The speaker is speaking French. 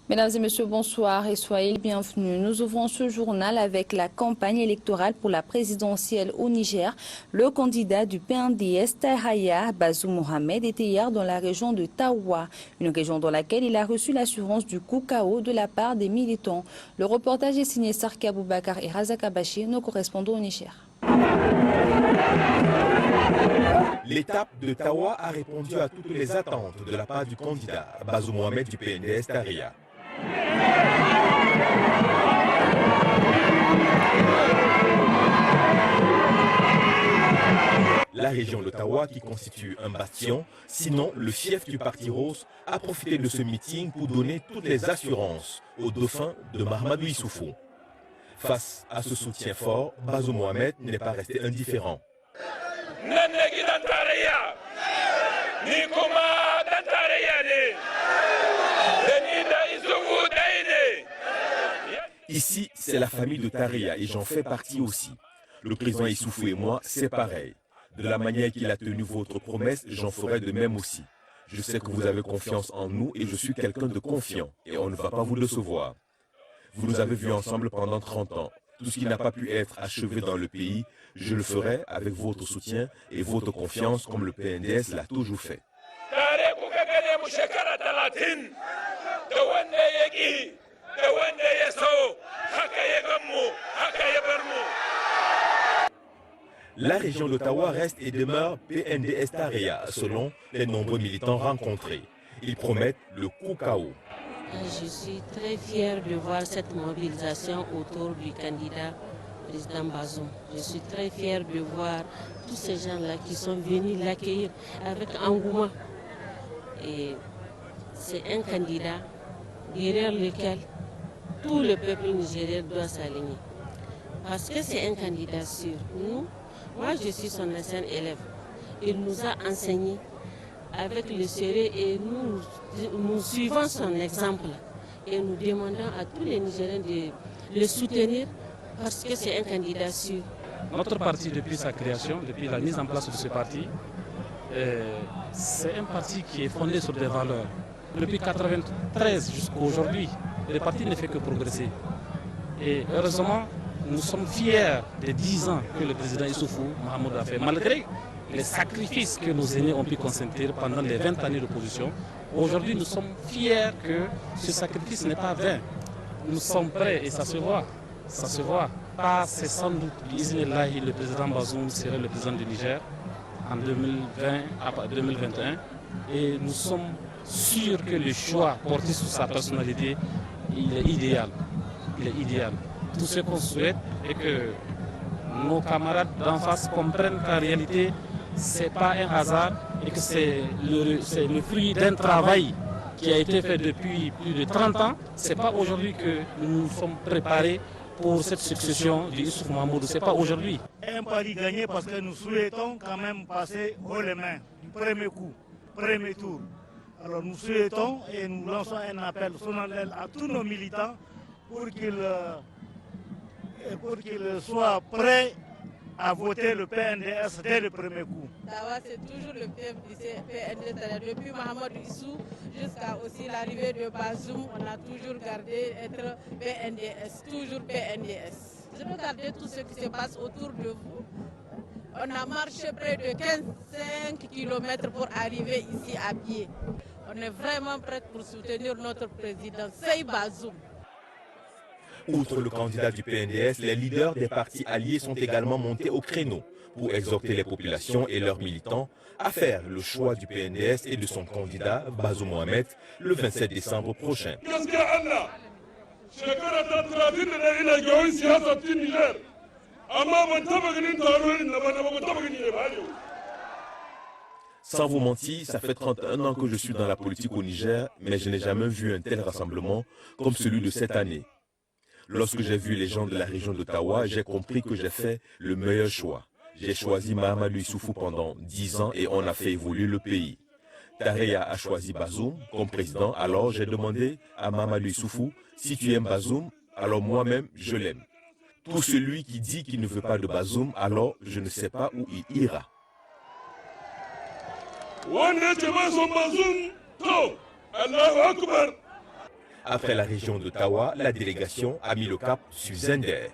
Mesdames et messieurs, bonsoir et soyez les bienvenus. Nous ouvrons ce journal avec la campagne électorale pour la présidentielle au Niger. Le candidat du PNDS, Tahaya Bazoum Mohamed, était hier dans la région de Tawa, une région dans laquelle il a reçu l'assurance du coup KO de la part des militants. Le reportage est signé Sarki Aboubakar et Razak Bachir, nos correspondants au Niger. L'étape de Tawa a répondu à toutes les attentes de la part du candidat Bazoum Mohamed du PNDS Tahaya. La région d'Ottawa, qui constitue un bastion, sinon le fief du Parti Rose, a profité de ce meeting pour donner toutes les assurances au dauphin de Mahamadou Issoufou. Face à ce soutien fort, Bazoum Mohamed n'est pas resté indifférent. Ici, c'est la famille de Tareya et j'en fais partie aussi. Le président Issoufou et moi, c'est pareil. De la manière qu'il a tenu votre promesse, j'en ferai de même aussi. Je sais que vous avez confiance en nous et je suis quelqu'un de confiant et on ne va pas vous décevoir. Vous nous avez vus ensemble pendant 30 ans. Tout ce qui n'a pas pu être achevé dans le pays, je le ferai avec votre soutien et votre confiance comme le PNDS l'a toujours fait. La région d'Ottawa reste et demeure PNDS Tahaya, selon les nombreux militants rencontrés. Ils promettent le coup KO. Je suis très fière de voir cette mobilisation autour du candidat président Bazoum. Je suis très fière de voir tous ces gens-là qui sont venus l'accueillir avec engouement. Et c'est un candidat derrière lequel tout le peuple nigérien doit s'aligner. Parce que c'est un candidat sûr. Moi je suis son ancien élève. Il nous a enseigné avec le sérieux et nous suivons son exemple. Et nous demandons à tous les Nigériens de le soutenir parce que c'est un candidat sûr. Notre parti, depuis sa création, depuis la mise en place de ce parti, c'est un parti qui est fondé sur des valeurs. Depuis 1993 jusqu'à aujourd'hui, le parti ne fait que progresser. Et heureusement, nous sommes fiers des 10 ans que le président Issoufou Mahamadou a fait, malgré les sacrifices que nos aînés ont pu consentir pendant les 20 années d'opposition. Aujourd'hui, nous sommes fiers que ce sacrifice n'est pas vain. Nous sommes prêts et ça se voit. Ça se voit. C'est sans doute, bismillahi, le président Bazoum serait le président du Niger en 2020 à 2021. Et nous sommes sûrs que le choix porté sur sa personnalité, il est idéal. Il est idéal. Tout ce qu'on souhaite est que nos camarades d'en face comprennent qu'en réalité, ce n'est pas un hasard et que c'est le fruit d'un travail qui a été fait depuis plus de 30 ans. Ce n'est pas aujourd'hui que nous nous sommes préparés pour cette succession d'Issoufou Mahamadou. Ce n'est pas aujourd'hui. Un pari gagné parce que nous souhaitons quand même passer haut les mains du premier coup, premier tour. Alors nous souhaitons et nous lançons un appel solennel à tous nos militants pour qu'ils soient prêts à voter le PNDS dès le premier coup. Tawa, c'est toujours le PNDS. Depuis Mahamadou Issou jusqu'à aussi l'arrivée de Bazoum, on a toujours gardé être PNDS, toujours PNDS. Regardez tout ce qui se passe autour de vous. On a marché près de 15 km pour arriver ici à pied. On est vraiment prêts pour soutenir notre président, c'est Bazoum. Outre le candidat du PNDS, les leaders des partis alliés sont également montés au créneau pour exhorter les populations et leurs militants à faire le choix du PNDS et de son candidat Bazoum Mohamed le 27 décembre prochain. Sans vous mentir, ça fait 31 ans que je suis dans la politique au Niger, mais je n'ai jamais vu un tel rassemblement comme celui de cette année. Lorsque j'ai vu les gens de la région d'Ottawa, j'ai compris que j'ai fait le meilleur choix. J'ai choisi Mahamadou Issoufou pendant 10 ans et on a fait évoluer le pays. Tahaya a choisi Bazoum comme président, alors j'ai demandé à Mahamadou Issoufou, si tu aimes Bazoum, alors moi-même je l'aime. Tout celui qui dit qu'il ne veut pas de Bazoum, alors je ne sais pas où il ira. Après la région d'Ottawa, la délégation a mis le cap sur Zender.